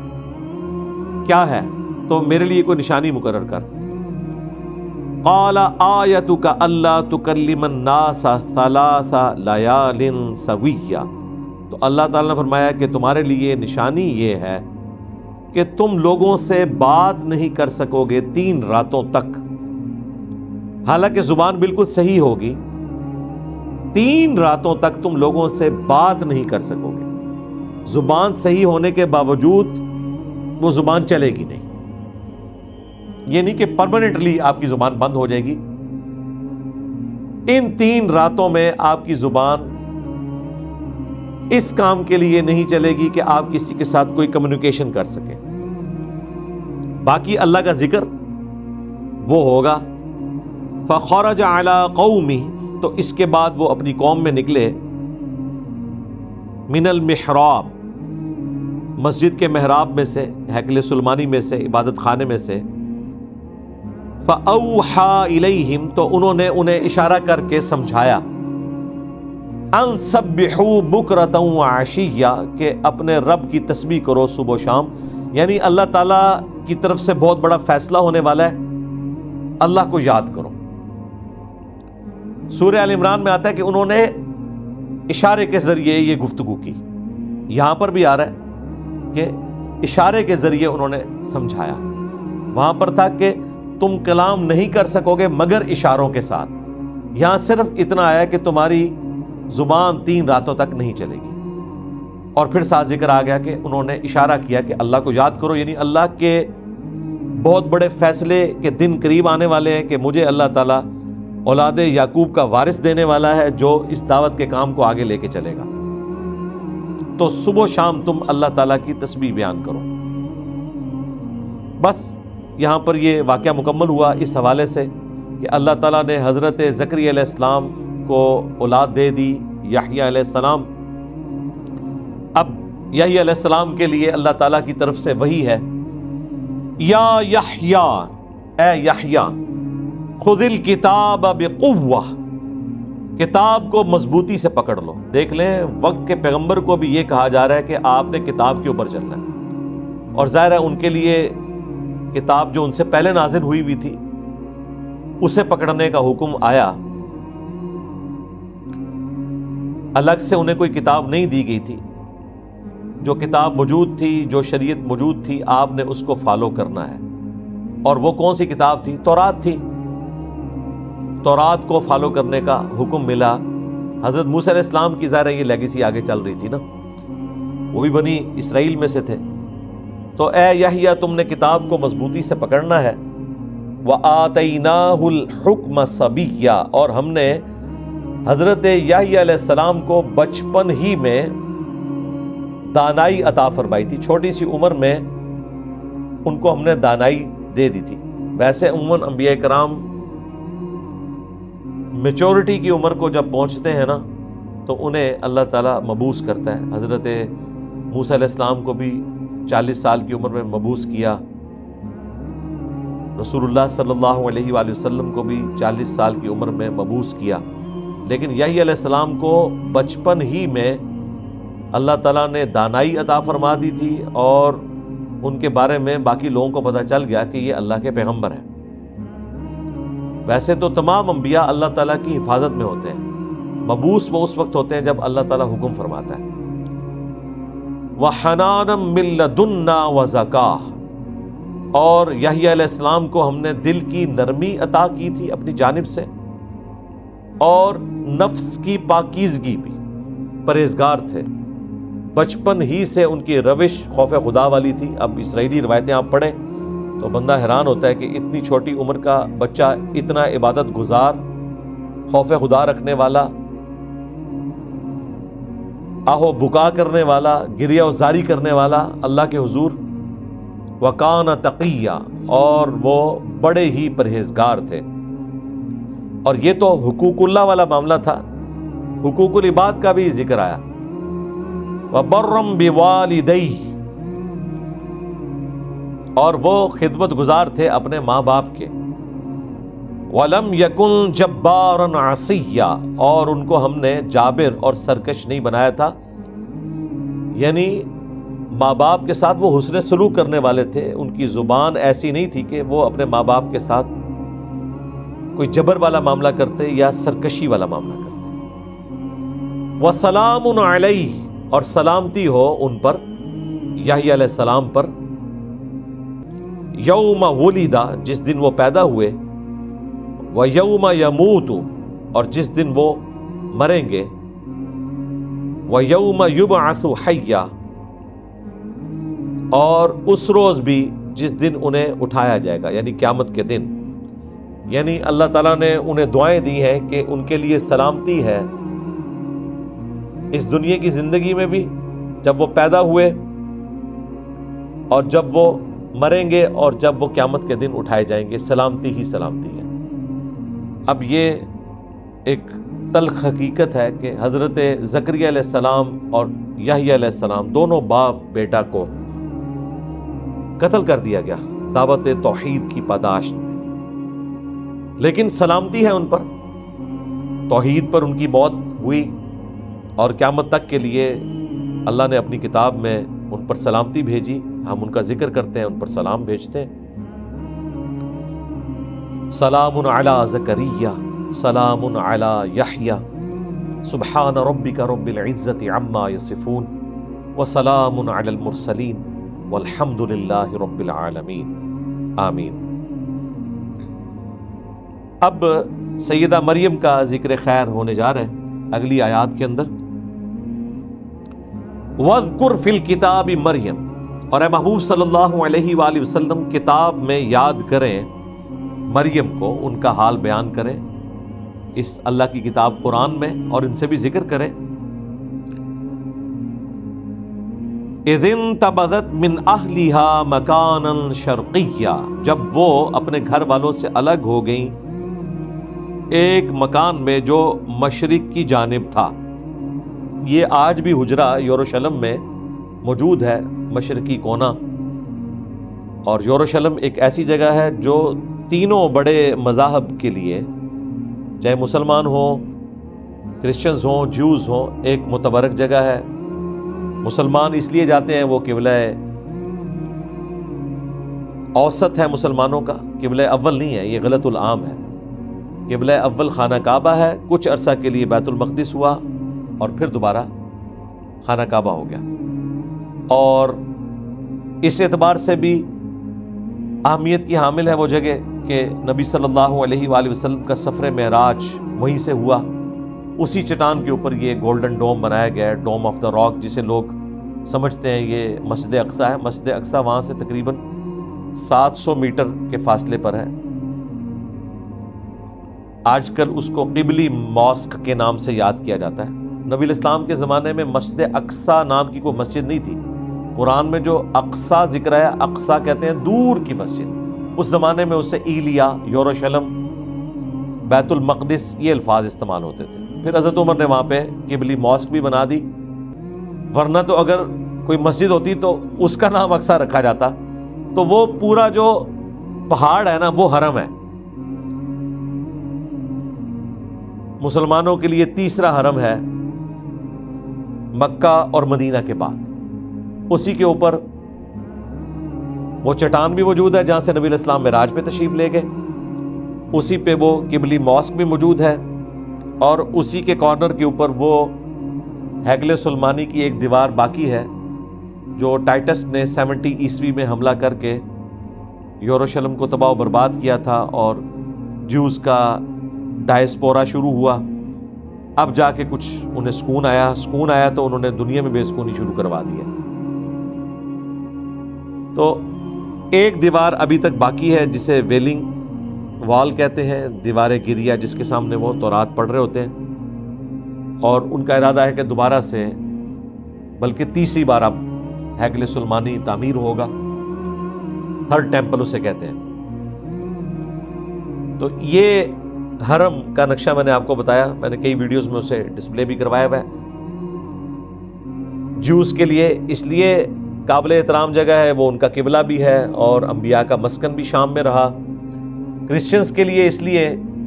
کیا ہے، تو میرے لیے کوئی نشانی مقرر کر. قال آیتک الا تکلم الناس 3 لیال سویا، تو اللہ تعالیٰ نے فرمایا کہ تمہارے لیے نشانی یہ ہے کہ تم لوگوں سے بات نہیں کر سکو گے 3 راتوں تک. حالانکہ زبان بالکل صحیح ہوگی، 3 راتوں تک تم لوگوں سے بات نہیں کر سکو گے. زبان صحیح ہونے کے باوجود وہ زبان چلے گی نہیں. یہ نہیں کہ پرماننٹلی آپ کی زبان بند ہو جائے گی. ان 3 راتوں میں آپ کی زبان اس کام کے لیے نہیں چلے گی کہ آپ کسی کے ساتھ کوئی کمیونیکیشن کر سکیں. باقی اللہ کا ذکر وہ ہوگا. فخرج علی قومی، تو اس کے بعد وہ اپنی قوم میں نکلے. من المحراب، مسجد کے محراب میں سے، ہیکل سلیمانی میں سے، عبادت خانے میں سے. فَأَوْحَى إِلَيْهِمْ، تو انہوں نے انہیں اشارہ کر کے سمجھایا، أَن سَبِّحُوا بُكْرَةً وَعَشِيًّا، کہ اپنے رب کی تسبیح کرو صبح و شام. یعنی اللہ تعالیٰ کی طرف سے بہت بڑا فیصلہ ہونے والا ہے، اللہ کو یاد کرو. سورہ آل عمران میں آتا ہے کہ انہوں نے اشارے کے ذریعے یہ گفتگو کی. یہاں پر بھی آ رہا ہے کہ اشارے کے ذریعے انہوں نے سمجھایا. وہاں پر تھا کہ تم کلام نہیں کر سکو گے مگر اشاروں کے ساتھ. یہاں صرف اتنا آیا کہ تمہاری زبان 3 راتوں تک نہیں چلے گی. اور پھر ساتھ ذکر آ گیا کہ انہوں نے اشارہ کیا کہ اللہ کو یاد کرو، یعنی اللہ کے بہت بڑے فیصلے کے دن قریب آنے والے ہیں کہ مجھے اللہ تعالیٰ اولاد یعقوب کا وارث دینے والا ہے جو اس دعوت کے کام کو آگے لے کے چلے گا. تو صبح و شام تم اللہ تعالیٰ کی تسبیح بیان کرو. بس یہاں پر یہ واقعہ مکمل ہوا اس حوالے سے کہ اللہ تعالیٰ نے حضرت زکریا علیہ السلام کو اولاد دے دی، یحییٰ علیہ السلام. اب یحییٰ علیہ السلام کے لیے اللہ تعالیٰ کی طرف سے وحی ہے، یا یحییٰ، اے یحییٰ، خذ الکتاب بقوہ، کتاب کو مضبوطی سے پکڑ لو. دیکھ لیں وقت کے پیغمبر کو بھی یہ کہا جا رہا ہے کہ آپ نے کتاب کے اوپر چلنا ہے. اور ظاہر ہے ان کے لیے کتاب جو ان سے پہلے نازل ہوئی ہوئی تھی اسے پکڑنے کا حکم آیا. الگ سے انہیں کوئی کتاب نہیں دی گئی تھی. جو کتاب موجود تھی، جو شریعت موجود تھی، آپ نے اس کو فالو کرنا ہے. اور وہ کون سی کتاب تھی؟ تورات تھی. تورات کو فالو کرنے کا حکم ملا. حضرت موسیٰ علیہ السلام کی ظاہر یہ لیگیسی آگے چل رہی تھی نا، وہ بھی بنی اسرائیل میں سے تھے. تو اے یحییٰ تم نے کتاب کو مضبوطی سے پکڑنا ہے. وَآتَيْنَاهُ الْحُكْمَ صَبِيًّا، اور ہم نے حضرت یحییٰ علیہ السلام کو بچپن ہی میں دانائی عطا فرمائی تھی، چھوٹی سی عمر میں ان کو ہم نے دانائی دے دی تھی۔ ویسے عموماً انبیاء کرام میچورٹی کی عمر کو جب پہنچتے ہیں نا تو انہیں اللہ تعالیٰ مبعوث کرتا ہے۔ حضرت موسیٰ علیہ السلام کو بھی 40 سال کی عمر میں مبعوث کیا، رسول اللہ صلی اللہ علیہ وآلہ وسلم کو بھی 40 سال کی عمر میں مبعوث کیا، لیکن یحییٰ علیہ السلام کو بچپن ہی میں اللہ تعالیٰ نے دانائی عطا فرما دی تھی، اور ان کے بارے میں باقی لوگوں کو پتہ چل گیا کہ یہ اللہ کے پیغمبر ہیں۔ ویسے تو تمام انبیاء اللہ تعالیٰ کی حفاظت میں ہوتے ہیں، مبعوث وہ اس وقت ہوتے ہیں جب اللہ تعالیٰ حکم فرماتا ہے۔ وَحَنَانًا مِن لَدُنَّا وَزَكَاةً، اور یحییٰ علیہ السلام کو ہم نے دل کی نرمی عطا کی تھی اپنی جانب سے، اور نفس کی پاکیزگی بھی، پرہیزگار تھے، بچپن ہی سے ان کی روش خوف خدا والی تھی۔ اب اسرائیلی روایتیں آپ پڑھیں تو بندہ حیران ہوتا ہے کہ اتنی چھوٹی عمر کا بچہ اتنا عبادت گزار، خوف خدا رکھنے والا، آہو بکا کرنے والا، گریہ و زاری کرنے والا اللہ کے حضور، وَكَانَ تَقِيًّا، اور وہ بڑے ہی پرہیزگار تھے۔ اور یہ تو حقوق اللہ والا معاملہ تھا، حقوق العباد کا بھی ذکر آیا، وَبَرًّا بِوَالِدَيْهِ، اور وہ خدمت گزار تھے اپنے ماں باپ کے، وَلَمْ يَكُنْ جَبَّارًا عَصِيًّا، اور ان کو ہم نے جابر اور سرکش نہیں بنایا تھا، یعنی ماں باپ کے ساتھ وہ حسن سلوک کرنے والے تھے، ان کی زبان ایسی نہیں تھی کہ وہ اپنے ماں باپ کے ساتھ کوئی جبر والا معاملہ کرتے یا سرکشی والا معاملہ کرتے۔ وَسَلَامٌ عَلَيْهِ، اور سلامتی ہو ان پر، یحییٰ علیہ السلام پر، یوم ولدا، جس دن وہ پیدا ہوئے، وَيَوْمَ يَمُوتُ، اور جس دن وہ مریں گے، وَيَوْمَ يُبْعَثُ حَيًّا، اور اس روز بھی جس دن انہیں اٹھایا جائے گا، یعنی قیامت کے دن۔ یعنی اللہ تعالیٰ نے انہیں دعائیں دی ہیں کہ ان کے لیے سلامتی ہے اس دنیا کی زندگی میں بھی، جب وہ پیدا ہوئے اور جب وہ مریں گے اور جب وہ قیامت کے دن اٹھائے جائیں گے، سلامتی ہی سلامتی ہے۔ اب یہ ایک تلخ حقیقت ہے کہ حضرت زکریا علیہ السلام اور یحییٰ علیہ السلام دونوں باپ بیٹا کو قتل کر دیا گیا دعوت توحید کی پاداش میں، لیکن سلامتی ہے ان پر، توحید پر ان کی موت ہوئی، اور قیامت تک کے لیے اللہ نے اپنی کتاب میں ان پر سلامتی بھیجی، ہم ان کا ذکر کرتے ہیں، ان پر سلام بھیجتے ہیں۔ سلام علی زکریا، سلام علی یحییٰ، سبحان ربک رب العزت عما یصفون، وسلام علی المرسلین، والحمد للہ رب العالمین، آمین۔ اب سیدہ مریم کا ذکر خیر ہونے جا رہا ہے اگلی آیات کے اندر۔ وَاذْكُرْ فِي الْكِتَابِ مریم، اور اے محبوب صلی اللہ علیہ وآلہ وسلم کتاب میں یاد کریں مریم کو، ان کا حال بیان کریں اس اللہ کی کتاب قرآن میں، اور ان سے بھی ذکر کریں۔ اِذِ انتبذت من اہلها مکانا شرقیا، جب وہ اپنے گھر والوں سے الگ ہو گئیں ایک مکان میں جو مشرق کی جانب تھا۔ یہ آج بھی حجرہ یروشلم میں موجود ہے، مشرقی کونا، اور یروشلم ایک ایسی جگہ ہے جو تینوں بڑے مذاہب کے لیے، چاہے مسلمان ہوں، کرسچنز ہوں، جیوز ہوں، ایک متبرک جگہ ہے۔ مسلمان اس لیے جاتے ہیں، وہ قبلہ اوسط ہے مسلمانوں کا، قبلہ اول نہیں ہے، یہ غلط العام ہے۔ قبلہ اول خانہ کعبہ ہے، کچھ عرصہ کے لیے بیت المقدس ہوا، اور پھر دوبارہ خانہ کعبہ ہو گیا، اور اس اعتبار سے بھی اہمیت کی حامل ہے وہ جگہ کہ نبی صلی اللہ علیہ وآلہ وسلم کا سفر معراج وہیں سے ہوا۔ اسی چٹان کے اوپر یہ گولڈن ڈوم بنایا گیا ہے، ڈوم آف دا راک، جسے لوگ سمجھتے ہیں یہ مسجد اقصیٰ ہے۔ مسجد اقصیٰ وہاں سے تقریباً 700 میٹر کے فاصلے پر ہے۔ آج کل اس کو قبلی ماسک کے نام سے یاد کیا جاتا ہے۔ نبی الاسلام کے زمانے میں مسجد اقصیٰ نام کی کوئی مسجد نہیں تھی۔ قرآن میں جو اقصیٰ ذکر ہے، اقصیٰ کہتے ہیں دور کی مسجد، اس زمانے میں اسے ایلیا، یروشلم، بیت المقدس یہ الفاظ استعمال ہوتے تھے۔ پھر حضرت عمر نے وہاں پہ قبلی ماسک بھی بنا دی، ورنہ تو اگر کوئی مسجد ہوتی تو اس کا نام اقصیٰ رکھا جاتا۔ تو وہ پورا جو پہاڑ ہے نا وہ حرم ہے۔ مسلمانوں کے لیے تیسرا حرم ہے مکہ اور مدینہ کے بعد۔ اسی کے اوپر وہ چٹان بھی موجود ہے جہاں سے نبی الاسلام معراج پہ تشریف لے گئے، اسی پہ وہ قبلی ماسک بھی موجود ہے، اور اسی کے کارنر کے اوپر وہ ہیکل سلیمانی کی ایک دیوار باقی ہے جو ٹائٹس نے 70 عیسوی میں حملہ کر کے یروشلم کو تباہ و برباد کیا تھا، اور جیوز کا ڈائسپورا شروع ہوا۔ اب جا کے کچھ انہیں سکون آیا تو انہوں نے دنیا میں بے سکونی شروع کروا دیا۔ تو ایک دیوار ابھی تک باقی ہے جسے ویلنگ وال کہتے ہیں، دیوار گریہ، جس کے سامنے وہ تورات پڑھ رہے ہوتے ہیں، اور ان کا ارادہ ہے کہ دوبارہ سے، بلکہ تیسری بار اب ہیکل سلیمانی تعمیر ہوگا، تھرڈ ٹیمپل اسے کہتے ہیں۔ تو یہ حرم کا نقشہ میں نے آپ کو بتایا، میں نے کئی ویڈیوز میں اسے ڈسپلے بھی کروایا ہوا ہے۔ جوز کے لیے اس لیے قابل احترام جگہ ہے، وہ ان کا قبلہ بھی ہے اور انبیاء کا مسکن بھی شام میں رہا۔ کرسچنز کے لیے اس لیے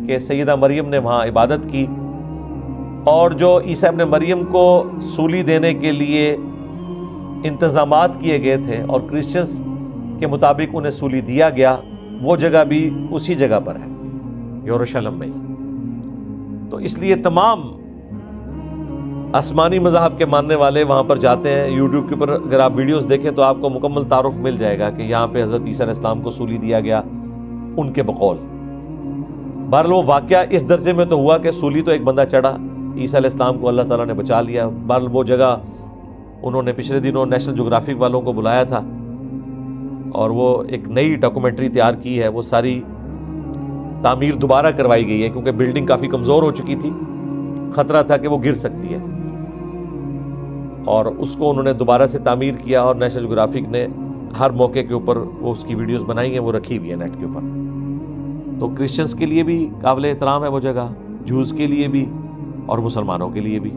کہ سیدہ مریم نے وہاں عبادت کی، اور جو عیسیٰ ابن مریم کو سولی دینے کے لیے انتظامات کیے گئے تھے اور کرسچنز کے مطابق انہیں سولی دیا گیا، وہ جگہ بھی اسی جگہ پر ہے، یروشلم میں ہی۔ تو اس لیے تمام آسمانی مذاہب کے ماننے والے وہاں پر جاتے ہیں۔ یوٹیوب کے اوپر اگر آپ ویڈیوز دیکھیں تو آپ کو مکمل تعارف مل جائے گا کہ یہاں پہ حضرت عیسیٰ علیہ السلام کو سولی دیا گیا ان کے بقول۔ بہرحال وہ واقعہ اس درجے میں تو ہوا کہ سولی تو ایک بندہ چڑھا، عیسیٰ علیہ السلام کو اللہ تعالیٰ نے بچا لیا۔ بہرحال وہ جگہ انہوں نے پچھلے دنوں نیشنل جغرافک والوں کو بلایا تھا، اور وہ ایک نئی ڈاکومنٹری تیار کی ہے، وہ ساری تعمیر دوبارہ کروائی گئی ہے کیونکہ بلڈنگ کافی کمزور ہو چکی تھی، خطرہ تھا کہ وہ گر سکتی ہے، اور اس کو انہوں نے دوبارہ سے تعمیر کیا، اور نیشنل جغرافک نے ہر موقع کے اوپر وہ اس کی ویڈیوز بنائی ہیں، وہ رکھی ہوئی ہے نیٹ کے اوپر۔ تو کرسچنز کے لیے بھی قابل احترام ہے وہ جگہ، جوز کے لیے بھی اور مسلمانوں کے لیے بھی۔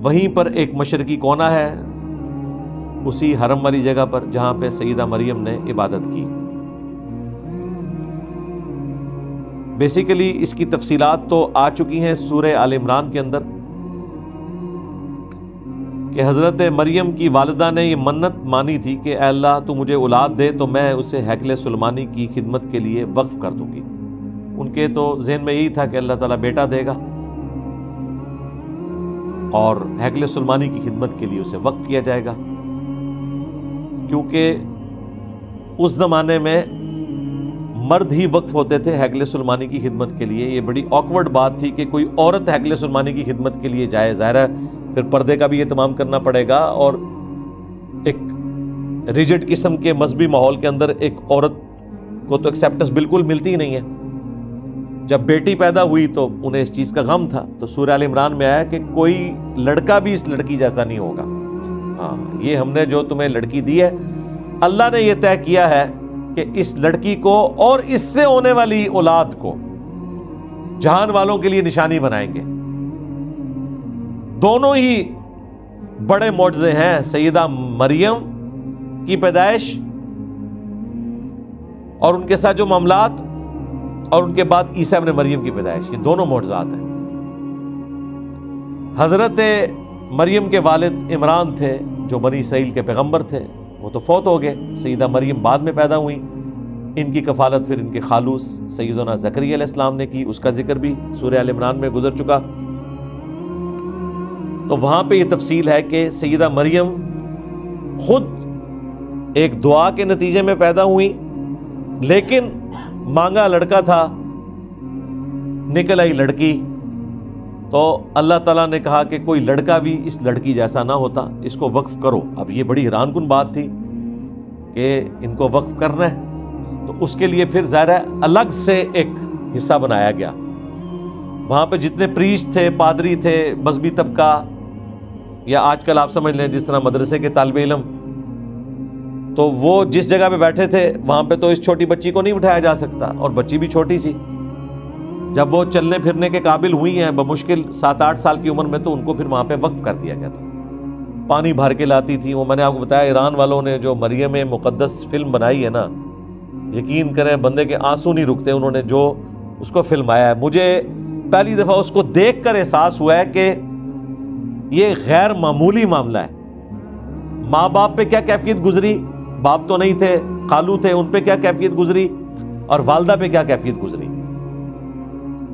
وہیں پر ایک مشرقی کونا ہے اسی حرم والی جگہ پر جہاں پہ سیدہ مریم نے عبادت کی۔ بیسیکلی اس کی تفصیلات تو آ چکی ہیں سورہ آل عمران کے اندر، کہ حضرت مریم کی والدہ نے یہ منت مانی تھی کہ اے اللہ تو مجھے اولاد دے تو میں اسے ہیکل سلیمانی کی خدمت کے لیے وقف کر دوں گی۔ ان کے تو ذہن میں یہی تھا کہ اللہ تعالیٰ بیٹا دے گا اور ہیکل سلیمانی کی خدمت کے لیے اسے وقف کیا جائے گا، کیونکہ اس زمانے میں مرد ہی وقف ہوتے تھے ہیکل سلیمانی کی خدمت کے لیے۔ یہ بڑی آکورڈ بات تھی کہ کوئی عورت ہیکل سلیمانی کی خدمت کے لیے جائے، ظاہر ہے پھر پردے کا بھی اہتمام کرنا پڑے گا، اور ایک ریجڈ قسم کے مذہبی ماحول کے اندر ایک عورت کو تو ایکسیپٹنس بالکل ملتی ہی نہیں ہے۔ جب بیٹی پیدا ہوئی تو انہیں اس چیز کا غم تھا، تو سورہ آل عمران میں آیا کہ کوئی لڑکا بھی اس لڑکی جیسا نہیں ہوگا، ہاں یہ ہم نے جو تمہیں لڑکی دی ہے، اللہ نے یہ طے کیا ہے کہ اس لڑکی کو اور اس سے ہونے والی اولاد کو جہان والوں کے لیے نشانی بنائیں گے۔ دونوں ہی بڑے معجزے ہیں، سیدہ مریم کی پیدائش اور ان کے ساتھ جو معاملات، اور ان کے بعد عیسیٰ ابن مریم کی پیدائش، یہ دونوں معجزات ہیں۔ حضرت مریم کے والد عمران تھے جو بنی اسرائیل کے پیغمبر تھے، وہ تو فوت ہو گئے، سیدہ مریم بعد میں پیدا ہوئی، ان کی کفالت پھر ان کے خالوص سیدنا زکریا علیہ السلام نے کی، اس کا ذکر بھی سورہ آل عمران میں گزر چکا۔ تو وہاں پہ یہ تفصیل ہے کہ سیدہ مریم خود ایک دعا کے نتیجے میں پیدا ہوئی، لیکن مانگا لڑکا تھا، نکل آئی لڑکی، تو اللہ تعالیٰ نے کہا کہ کوئی لڑکا بھی اس لڑکی جیسا نہ ہوتا، اس کو وقف کرو۔ اب یہ بڑی حیران کن بات تھی کہ ان کو وقف کرنا ہے، تو اس کے لیے پھر ظاہر ہے الگ سے ایک حصہ بنایا گیا. وہاں پہ جتنے پریسٹ تھے، پادری تھے، مذہبی طبقہ، یا آج کل آپ سمجھ لیں جس طرح مدرسے کے طالب علم، تو وہ جس جگہ پہ بیٹھے تھے وہاں پہ تو اس چھوٹی بچی کو نہیں بٹھایا جا سکتا، اور بچی بھی چھوٹی سی. جب وہ چلنے پھرنے کے قابل ہوئی ہیں بمشکل 7-8 سال کی عمر میں، تو ان کو پھر وہاں پہ وقف کر دیا گیا تھا. پانی بھر کے لاتی تھی وہ. میں نے آپ کو بتایا ایران والوں نے جو مریم مقدس فلم بنائی ہے نا، یقین کریں بندے کے آنسو نہیں رکتے. انہوں نے جو اس کو فلمایا ہے، مجھے پہلی دفعہ اس کو دیکھ کر احساس ہوا ہے کہ یہ غیر معمولی معاملہ ہے. ماں باپ پہ کیا کیفیت گزری، باپ تو نہیں تھے، خالو تھے، ان پہ کیا کیفیت گزری، اور والدہ پہ کیا کیفیت گزری.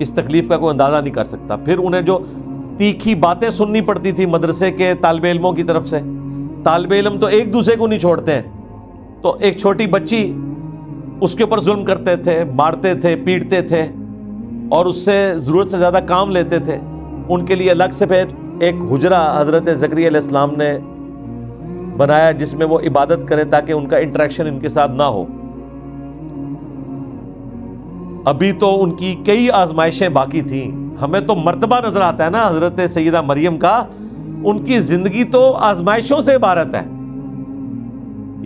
اس تکلیف کا کوئی اندازہ نہیں کر سکتا. پھر انہیں جو تیکھی باتیں سننی پڑتی تھی مدرسے کے طالب علموں کی طرف سے. طالب علم تو ایک دوسرے کو نہیں چھوڑتے ہیں، تو ایک چھوٹی بچی اس کے اوپر ظلم کرتے تھے، مارتے تھے، پیٹتے تھے، اور اس سے ضرورت سے زیادہ کام لیتے تھے. ان کے لیے الگ سے پھر ایک حجرہ حضرت زکریا علیہ السلام نے بنایا جس میں وہ عبادت کریں تاکہ ان کا انٹریکشن ان کے ساتھ نہ ہو. ابھی تو ان کی کئی آزمائشیں باقی تھیں. ہمیں تو مرتبہ نظر آتا ہے نا حضرت سیدہ مریم کا، ان کی زندگی تو آزمائشوں سے عبارت ہے.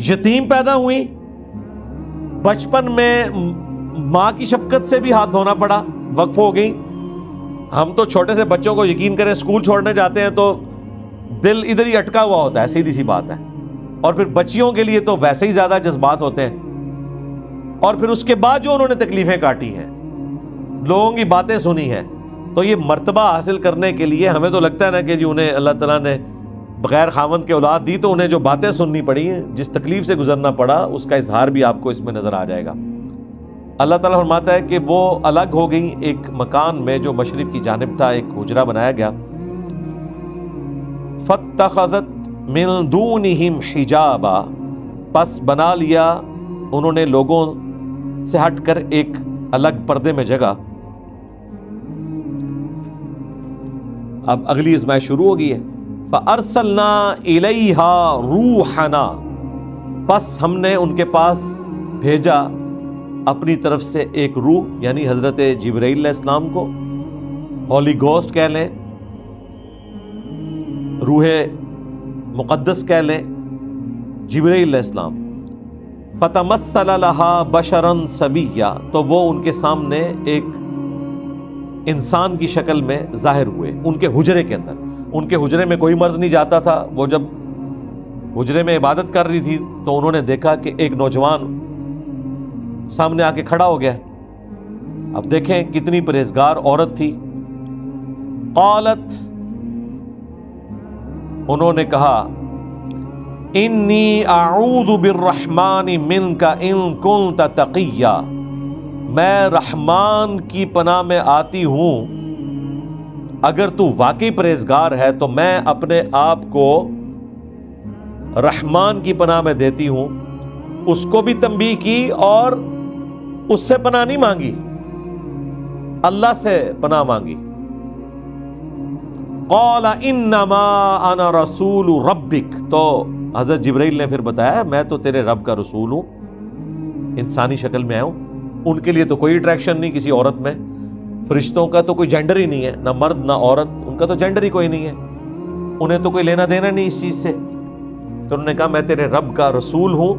یتیم پیدا ہوئی، بچپن میں ماں کی شفقت سے بھی ہاتھ دھونا پڑا، وقف ہو گئی. ہم تو چھوٹے سے بچوں کو یقین کریں اسکول چھوڑنے جاتے ہیں تو دل ادھر ہی اٹکا ہوا ہوتا ہے، سیدھی سی بات ہے. اور پھر بچیوں کے لیے تو ویسے ہی زیادہ جذبات ہوتے ہیں. اور پھر اس کے بعد جو انہوں نے تکلیفیں کاٹی ہیں، لوگوں کی باتیں سنی ہیں، تو یہ مرتبہ حاصل کرنے کے لیے ہمیں تو لگتا ہے نا کہ جی انہیں اللہ تعالیٰ نے بغیر خاوند کے اولاد دی، تو انہیں جو باتیں سننی پڑی ہیں، جس تکلیف سے گزرنا پڑا، اس کا اظہار بھی آپ کو اس میں نظر آ جائے گا. اللہ تعالیٰ فرماتا ہے کہ وہ الگ ہو گئی ایک مکان میں جو مشرق کی جانب تھا، ایک حجرہ بنایا گیا. فَاتَّخَذَتْ مِن دُونِهِمْ حِجَابًا، پس بنا لیا انہوں نے لوگوں سے ہٹ کر ایک الگ پردے میں جگہ. اب اگلی آزمائش شروع ہو گئی ہے. فَأَرْسَلْنَا إِلَيْهَا رُوحَنَا، پس ہم نے ان کے پاس بھیجا اپنی طرف سے ایک روح، یعنی حضرت جبرائیل علیہ السلام کو، ہولی گوسٹ کہہ لیں، روح مقدس کہہ لیں، جبرائیل علیہ السلام. فَتَمَثَّلَ لَهَا بَشَرًا سَوِيًّا، تو وہ ان کے سامنے ایک انسان کی شکل میں ظاہر ہوئے ان کے حجرے کے اندر. ان کے حجرے میں کوئی مرد نہیں جاتا تھا. وہ جب حجرے میں عبادت کر رہی تھی تو انہوں نے دیکھا کہ ایک نوجوان سامنے آ کے کھڑا ہو گیا. اب دیکھیں کتنی پرہیزگار عورت تھی. قالت، انہوں نے کہا، انی اعوذ بالرحمن منک ان کنت تقیا، میں رحمان کی پناہ میں آتی ہوں، اگر تو واقعی پرہیزگار ہے تو میں اپنے آپ کو رحمان کی پناہ میں دیتی ہوں. اس کو بھی تنبیہ کی اور اس سے پناہ نہیں مانگی، اللہ سے پناہ مانگی. قال انما انا رسول ربک، تو حضرت جبرائیل نے پھر بتایا میں تو تیرے رب کا رسول ہوں، انسانی شکل میں آیا ہوں. ان کے لیے تو کوئی اٹریکشن نہیں کسی عورت میں. فرشتوں کا تو کوئی جینڈر ہی نہیں ہے، نہ مرد نہ عورت، ان کا تو جینڈر ہی کوئی نہیں ہے. انہیں تو کوئی لینا دینا نہیں اس چیز سے. تو انہوں نے کہا میں تیرے رب کا رسول ہوں.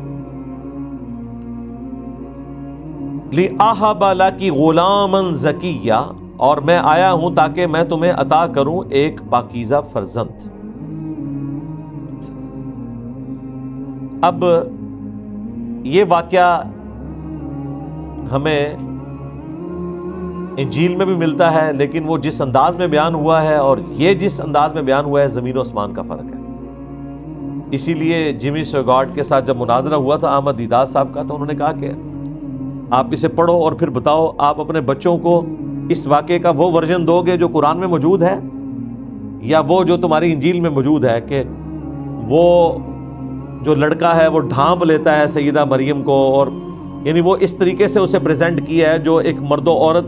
لِأَهَبَ لَكِ غُلَامًا زَكِيًّا، اور میں آیا ہوں تاکہ میں تمہیں عطا کروں ایک پاکیزہ فرزند. اب یہ واقعہ ہمیں انجیل میں بھی ملتا ہے، لیکن وہ جس انداز میں بیان ہوا ہے اور یہ جس انداز میں بیان ہوا ہے، زمین و آسمان کا فرق ہے. اسی لیے جیمی سوگارڈ کے ساتھ جب مناظرہ ہوا تھا احمد دیدار صاحب کا، تو انہوں نے کہا کہ آپ اسے پڑھو اور پھر بتاؤ آپ اپنے بچوں کو اس واقعے کا وہ ورژن دو گے جو قرآن میں موجود ہے، یا وہ جو تمہاری انجیل میں موجود ہے کہ وہ جو لڑکا ہے وہ ڈھانپ لیتا ہے سیدہ مریم کو، اور یعنی وہ اس طریقے سے اسے پریزنٹ کیا ہے جو ایک مرد و عورت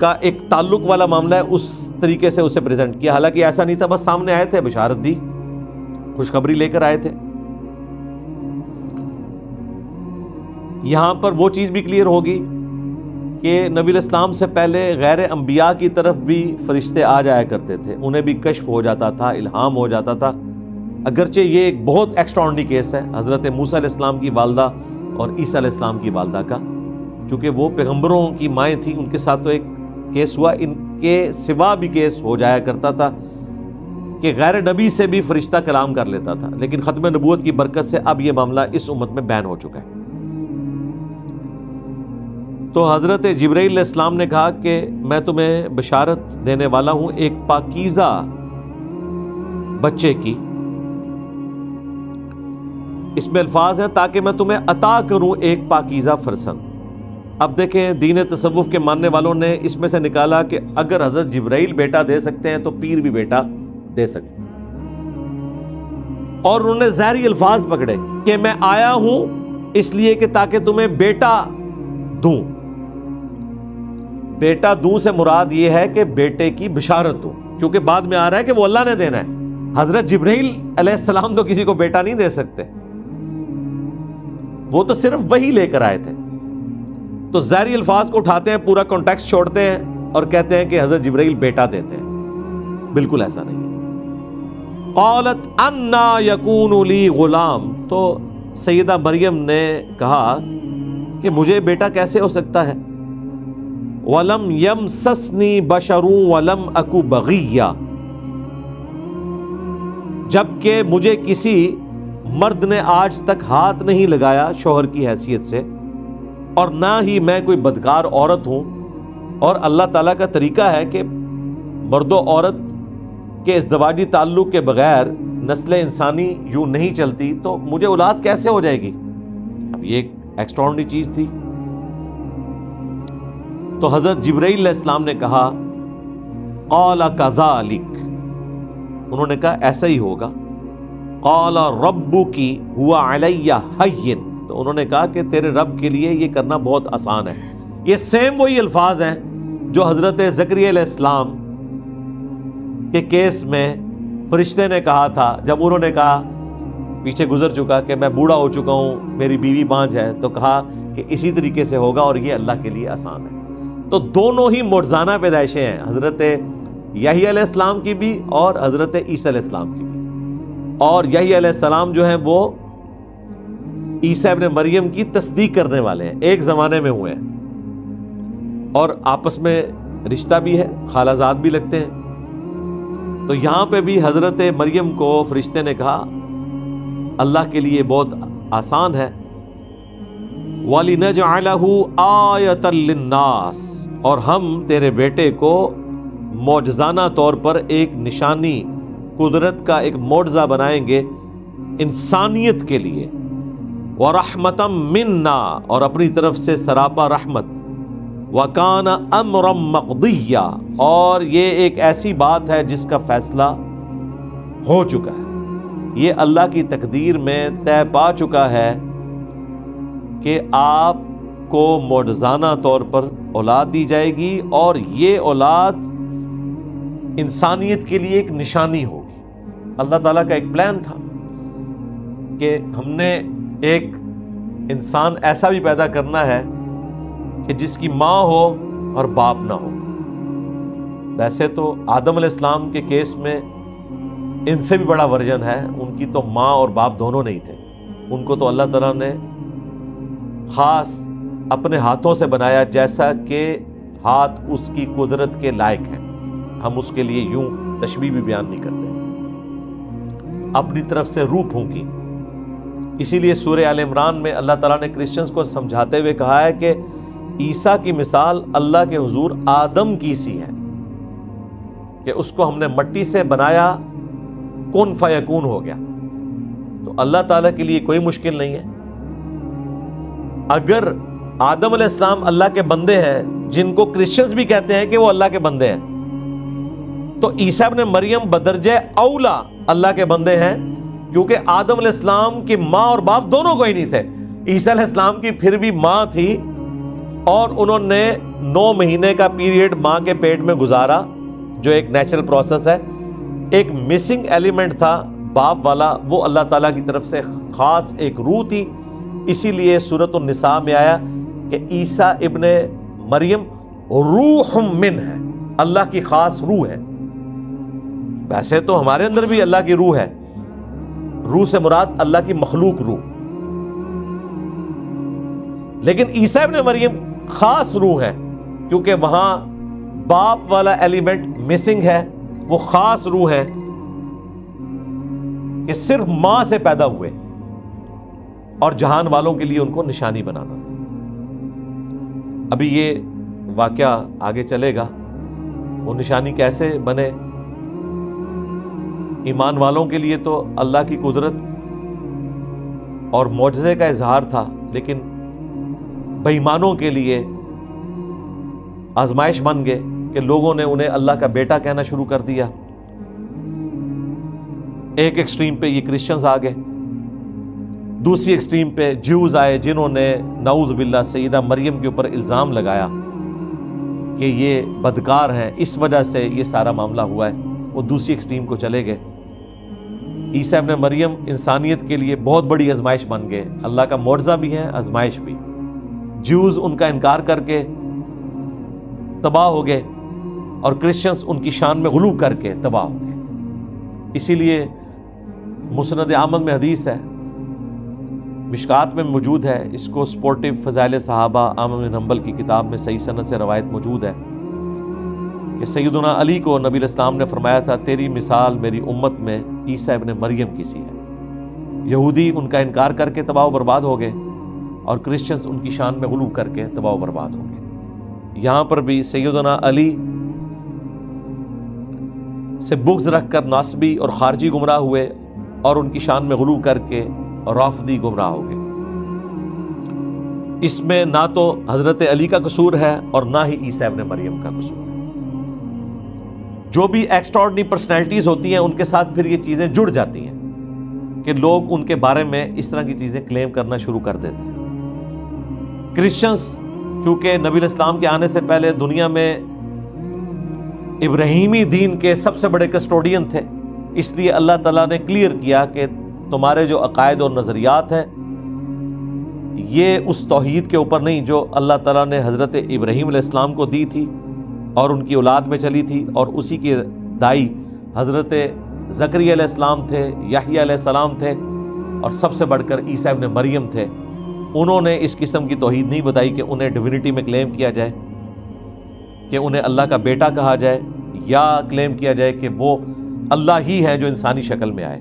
کا ایک تعلق والا معاملہ ہے، اس طریقے سے اسے پریزنٹ کیا. حالانکہ ایسا نہیں تھا، بس سامنے آئے تھے، بشارت دی، خوشخبری لے کر آئے تھے. یہاں پر وہ چیز بھی کلیئر ہوگی کہ نبی علیہ السلام سے پہلے غیر انبیاء کی طرف بھی فرشتے آ جایا کرتے تھے، انہیں بھی کشف ہو جاتا تھا، الہام ہو جاتا تھا. اگرچہ یہ ایک بہت ایکسٹراڈنری کیس ہے حضرت موسیٰ علیہ السلام کی والدہ اور عیسیٰ علیہ السلام کی والدہ کا، چونکہ وہ پیغمبروں کی مائیں تھیں، ان کے ساتھ تو ایک کیس ہوا. ان کے سوا بھی کیس ہو جایا کرتا تھا کہ غیر نبی سے بھی فرشتہ کلام کر لیتا تھا، لیکن ختم نبوت کی برکت سے اب یہ معاملہ اس امت میں بین ہو چکا ہے. تو حضرت جبرائیل علیہ السلام نے کہا کہ میں تمہیں بشارت دینے والا ہوں ایک پاکیزہ بچے کی. اس میں الفاظ ہیں تاکہ میں تمہیں عطا کروں ایک پاکیزہ فرزند. اب دیکھیں دین تصوف کے ماننے والوں نے اس میں سے نکالا کہ اگر حضرت جبرائیل بیٹا دے سکتے ہیں تو پیر بھی بیٹا دے سکتے ہیں، اور انہوں نے ظاہری الفاظ پکڑے کہ میں آیا ہوں اس لیے کہ تاکہ تمہیں بیٹا دوں. بیٹا دوں سے مراد یہ ہے کہ بیٹے کی بشارت دوں، کیونکہ بعد میں آ رہا ہے کہ وہ اللہ نے دینا ہے. حضرت جبرائیل علیہ السلام تو کسی کو بیٹا نہیں دے سکتے، وہ تو صرف وہی لے کر آئے تھے. تو ظاہری الفاظ کو اٹھاتے ہیں، پورا کانٹیکسٹ چھوڑتے ہیں اور کہتے ہیں کہ حضرت جبرائیل بیٹا دیتے ہیں. بالکل ایسا نہیں ہے. قالت انا یکون لی غلام، تو سیدہ مریم نے کہا کہ مجھے بیٹا کیسے ہو سکتا ہے. وَلَمْ يَمْسَسْنِي بَشَرٌ وَلَمْ أَكُ بَغِيًّا، جبکہ مجھے کسی مرد نے آج تک ہاتھ نہیں لگایا شوہر کی حیثیت سے، اور نہ ہی میں کوئی بدکار عورت ہوں. اور اللہ تعالیٰ کا طریقہ ہے کہ مرد و عورت کے ازدواجی تعلق کے بغیر نسل انسانی یوں نہیں چلتی، تو مجھے اولاد کیسے ہو جائے گی. اب یہ ایک ایکسٹراڈنری چیز تھی. تو حضرت جبرائیل علیہ السلام نے کہا قال کذالک، انہوں نے کہا ایسا ہی ہوگا. قال ربک هو علی ہین، تو انہوں نے کہا کہ تیرے رب کے لیے یہ کرنا بہت آسان ہے. یہ سیم وہی الفاظ ہیں جو حضرت زکریا علیہ السلام کے کیس میں فرشتے نے کہا تھا جب انہوں نے کہا، پیچھے گزر چکا کہ میں بوڑھا ہو چکا ہوں، میری بیوی بانجھ ہے، تو کہا کہ اسی طریقے سے ہوگا اور یہ اللہ کے لیے آسان ہے. تو دونوں ہی معجزانہ پیدائشیں ہیں، حضرت یحییٰ علیہ السلام کی بھی اور حضرت عیسیٰ علیہ السلام کی بھی. اور یحییٰ علیہ السلام جو ہیں وہ عیسیٰ ابن مریم کی تصدیق کرنے والے ہیں، ایک زمانے میں ہوئے ہیں اور آپس میں رشتہ بھی ہے، خالہ زاد بھی لگتے ہیں. تو یہاں پہ بھی حضرت مریم کو فرشتے نے کہا اللہ کے لیے بہت آسان ہے. وَلِنَجْعَلَهُ آیَةً لِلنَّاسِ، اور ہم تیرے بیٹے کو معجزانہ طور پر ایک نشانی، قدرت کا ایک معجزہ بنائیں گے انسانیت کے لیے. وَرَحْمَةً مِنَّا، اور اپنی طرف سے سراپا رحمت. وَكَانَ أَمْرًا مَقْضِيًّا، اور یہ ایک ایسی بات ہے جس کا فیصلہ ہو چکا ہے، یہ اللہ کی تقدیر میں طے پا چکا ہے کہ آپ کو معجزانہ طور پر اولاد دی جائے گی، اور یہ اولاد انسانیت کے لیے ایک نشانی ہوگی. اللہ تعالیٰ کا ایک پلان تھا کہ ہم نے ایک انسان ایسا بھی پیدا کرنا ہے کہ جس کی ماں ہو اور باپ نہ ہو. ویسے تو آدم علیہ السلام کے کیس میں ان سے بھی بڑا ورژن ہے، ان کی تو ماں اور باپ دونوں نہیں تھے. ان کو تو اللہ تعالیٰ نے خاص اپنے ہاتھوں سے بنایا جیسا کہ ہاتھ اس کی قدرت کے لائق ہیں. ہم اس کے لیے یوں تشبیہ بھی بیان نہیں کرتے. اپنی طرف سے روح پھونکی. اسی لیے سورہ آل عمران میں اللہ تعالیٰ نے کرسچنز کو سمجھاتے ہوئے کہا ہے کہ عیسیٰ کی مثال اللہ کے حضور آدم کی سی ہے کہ اس کو ہم نے مٹی سے بنایا، کن فیکون ہو گیا. تو اللہ تعالیٰ کے لیے کوئی مشکل نہیں ہے. اگر آدم علیہ السلام اللہ کے بندے ہیں، جن کو کرسچنز بھی کہتے ہیں کہ وہ اللہ کے بندے ہیں، تو عیسیٰ ابن مریم بدرجہ اولا اللہ کے بندے ہیں، کیونکہ آدم علیہ السلام کی ماں اور باپ دونوں کو ہی نہیں تھے. عیسیٰ علیہ السلام کی پھر بھی ماں تھی، اور انہوں نے 9 مہینے کا پیریڈ ماں کے پیٹ میں گزارا، جو ایک نیچرل پروسیس ہے. ایک مسنگ ایلیمنٹ تھا باپ والا، وہ اللہ تعالیٰ کی طرف سے خاص ایک روح تھی. اسی لیے سورۃ النساء میں آیا کہ عیسیٰ ابن مریم روح من ہے، اللہ کی خاص روح ہے۔ ویسے تو ہمارے اندر بھی اللہ کی روح ہے، روح سے مراد اللہ کی مخلوق روح، لیکن عیسیٰ ابن مریم خاص روح ہے کیونکہ وہاں باپ والا ایلیمنٹ مسنگ ہے، وہ خاص روح ہے کہ صرف ماں سے پیدا ہوئے اور جہان والوں کے لیے ان کو نشانی بنانا تھا۔ ابھی یہ واقعہ آگے چلے گا، وہ نشانی کیسے بنے۔ ایمان والوں کے لیے تو اللہ کی قدرت اور معجزے کا اظہار تھا، لیکن بے ایمانوں کے لیے آزمائش بن گئے کہ لوگوں نے انہیں اللہ کا بیٹا کہنا شروع کر دیا۔ ایک ایکسٹریم پہ یہ کرسچنز آ گئے، دوسری ایکسٹریم پہ جیوز آئے جنہوں نے نعوذ باللہ سیدہ مریم کے اوپر الزام لگایا کہ یہ بدکار ہیں، اس وجہ سے یہ سارا معاملہ ہوا ہے۔ وہ دوسری ایکسٹریم کو چلے گئے۔ عیسیٰ ابن مریم انسانیت کے لیے بہت بڑی آزمائش بن گئے، اللہ کا معجزہ بھی ہے، آزمائش بھی۔ جیوز ان کا انکار کر کے تباہ ہو گئے اور کرسچنز ان کی شان میں غلو کر کے تباہ ہو گئے۔ اسی لیے مسند احمد میں حدیث ہے، مشکات میں موجود ہے، اس کو سپورٹیو فضائل صحابہ احمد بن حنبل کی کتاب میں صحیح سند سے روایت موجود ہے کہ سیدنا علی کو نبی علیہ السلام نے فرمایا تھا تیری مثال میری امت میں عیسیٰ ابن مریم کی سی ہے۔ یہودی ان کا انکار کر کے تباہ و برباد ہو گئے اور کرسچنز ان کی شان میں غلو کر کے تباہ و برباد ہو گئے۔ یہاں پر بھی سیدنا علی سے بغض رکھ کر ناصبی اور خارجی گمراہ ہوئے اور ان کی شان میں غلو کر کے رافضی گمراہ ہو گئے۔ اس میں نہ تو حضرت علی کا قصور ہے اور نہ ہی عیسیٰ ابن مریم کا قصور ہے۔ جو بھی ایکسٹراڈنری پرسنالٹیز ہوتی ہیں ان کے ساتھ پھر یہ چیزیں جڑ جاتی ہیں کہ لوگ ان کے بارے میں اس طرح کی چیزیں کلیم کرنا شروع کر دیتے ہیں۔ کرسچنز کیونکہ نبی علیہ السلام کے آنے سے پہلے دنیا میں ابراہیمی دین کے سب سے بڑے کسٹوڈین تھے، اس لیے اللہ تعالیٰ نے کلیئر کیا کہ تمہارے جو عقائد اور نظریات ہیں یہ اس توحید کے اوپر نہیں جو اللہ تعالیٰ نے حضرت ابراہیم علیہ السلام کو دی تھی اور ان کی اولاد میں چلی تھی، اور اسی کے دائی حضرت زکریا علیہ السلام تھے، یحییٰ علیہ السلام تھے، اور سب سے بڑھ کر عیسیٰ ابن مریم تھے۔ انہوں نے اس قسم کی توحید نہیں بتائی کہ انہیں ڈیوینٹی میں کلیم کیا جائے، کہ انہیں اللہ کا بیٹا کہا جائے، یا کلیم کیا جائے کہ وہ اللہ ہی ہے جو انسانی شکل میں آئے۔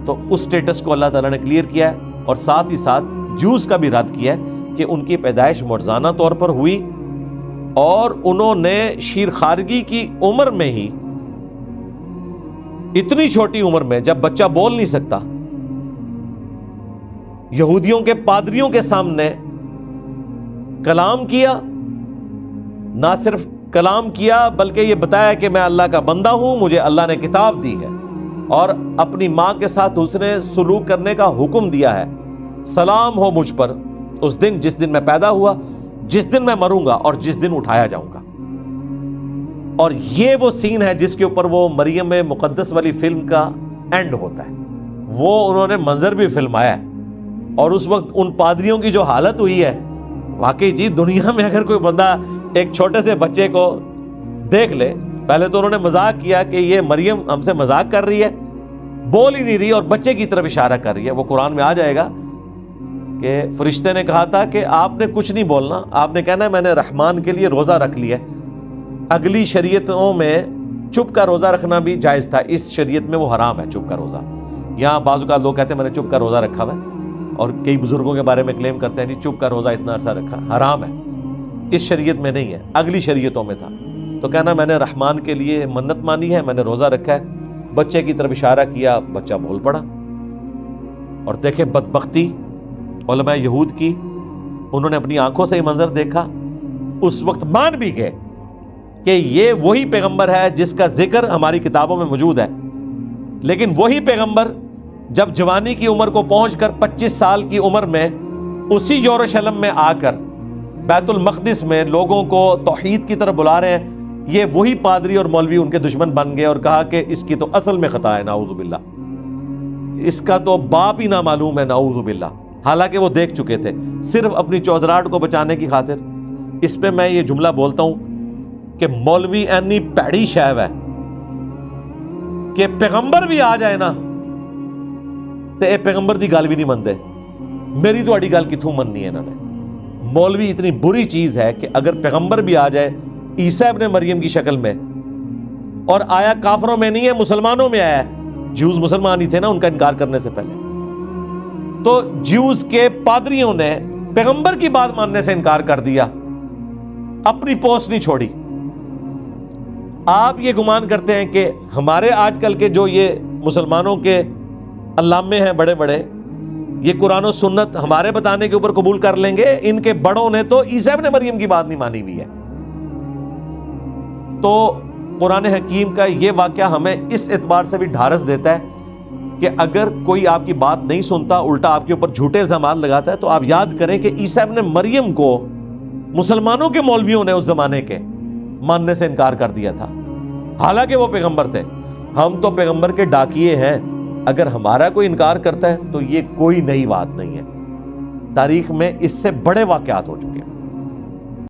تو اس سٹیٹس کو اللہ تعالیٰ نے کلیئر کیا ہے، اور ساتھ ہی ساتھ جوز کا بھی رد کیا ہے کہ ان کی پیدائش معجزانہ طور پر ہوئی، اور انہوں نے شیر خارگی کی عمر میں ہی، اتنی چھوٹی عمر میں جب بچہ بول نہیں سکتا، یہودیوں کے پادریوں کے سامنے کلام کیا، نہ صرف کلام کیا بلکہ یہ بتایا کہ میں اللہ کا بندہ ہوں، مجھے اللہ نے کتاب دی ہے، اور اپنی ماں کے ساتھ حسن سلوک کرنے کا حکم دیا ہے۔ سلام ہو مجھ پر اس دن جس دن میں پیدا ہوا، جس دن میں مروں گا اور جس دن اٹھایا جاؤں گا۔ اور یہ وہ سین ہے جس کے اوپر وہ مریم مقدس والی فلم کا اینڈ ہوتا ہے، وہ انہوں نے منظر بھی فلمایا ہے، اور اس وقت ان پادریوں کی جو حالت ہوئی ہے، واقعی جی دنیا میں اگر کوئی بندہ ایک چھوٹے سے بچے کو دیکھ لے، پہلے تو انہوں نے مذاق کیا کہ یہ مریم ہم سے مذاق کر رہی ہے، بول ہی نہیں رہی اور بچے کی طرف اشارہ کر رہی ہے۔ وہ قرآن میں آ جائے گا کہ فرشتے نے کہا تھا کہ آپ نے کچھ نہیں بولنا، آپ نے کہنا ہے میں نے رحمان کے لیے روزہ رکھ لیا ہے۔ اگلی شریعتوں میں چپ کا روزہ رکھنا بھی جائز تھا، اس شریعت میں وہ حرام ہے چپ کا روزہ۔ یہاں بعض اوقات لوگ کہتے ہیں میں نے چپ کا روزہ رکھا ہوا ہے، اور کئی بزرگوں کے بارے میں کلیم کرتے ہیں جی چپ کا روزہ اتنا عرصہ رکھا، حرام ہے، اس شریعت میں نہیں ہے، اگلی شریعتوں میں تھا۔ تو کہنا میں نے رحمان کے لیے منت مانی ہے، میں نے روزہ رکھا ہے، بچے کی طرف اشارہ کیا، بچہ بول پڑا۔ اور دیکھیں بدبختی علماء یہود کی، انہوں نے اپنی آنکھوں سے یہ منظر دیکھا، اس وقت مان بھی گئے کہ یہ وہی پیغمبر ہے جس کا ذکر ہماری کتابوں میں موجود ہے، لیکن وہی پیغمبر جب جوانی کی عمر کو پہنچ کر 25 سال کی عمر میں اسی یروشلم میں آ کر بیت المقدس میں لوگوں کو توحید کی طرف بلا رہے ہیں، یہ وہی پادری اور مولوی ان کے دشمن بن گئے اور کہا کہ اس کی تو اصل میں خطا ہے، نعوذ باللہ، اس کا تو باپ ہی نہ معلوم ہے، نعوذ باللہ، حالانکہ وہ دیکھ چکے تھے، صرف اپنی چودراہٹ کو بچانے کی خاطر اس پہ میں یہ جملہ بولتا ہوں کہ مولوی اینی پیڑی شیو ہے کہ پیغمبر بھی آ جائے نا تے اے پیغمبر دی گل بھی نہیں منتے، میری تو اڑی گل کتوں مننی ہے انہوں نے۔ مولوی اتنی بری چیز ہے کہ اگر پیغمبر بھی آ جائے عیسیٰ ابن مریم کی شکل میں، اور آیا کافروں میں نہیں ہے، مسلمانوں میں آیا ہے، جیوز مسلمان ہی تھے نا ان کا انکار کرنے سے پہلے، تو جیوز کے پادریوں نے پیغمبر کی بات ماننے سے انکار کر دیا، اپنی پوسٹ نہیں چھوڑی۔ آپ یہ گمان کرتے ہیں کہ ہمارے آج کل کے جو یہ مسلمانوں کے علامے ہیں بڑے بڑے، یہ قرآن و سنت ہمارے بتانے کے اوپر قبول کر لیں گے؟ ان کے بڑوں نے تو عیسیٰ ابن مریم کی بات نہیں مانی ہوئی ہے۔ تو قرآن حکیم کا یہ واقعہ ہمیں اس اعتبار سے بھی ڈھارس دیتا ہے کہ اگر کوئی آپ کی بات نہیں سنتا، الٹا آپ کے اوپر جھوٹے الزامات لگاتا ہے، تو آپ یاد کریں کہ عیسیٰ ابن مریم کو مسلمانوں کے مولویوں نے اس زمانے کے ماننے سے انکار کر دیا تھا، حالانکہ وہ پیغمبر تھے۔ ہم تو پیغمبر کے ڈاکیے ہیں، اگر ہمارا کوئی انکار کرتا ہے تو یہ کوئی نئی بات نہیں ہے، تاریخ میں اس سے بڑے واقعات ہو چکے ہیں۔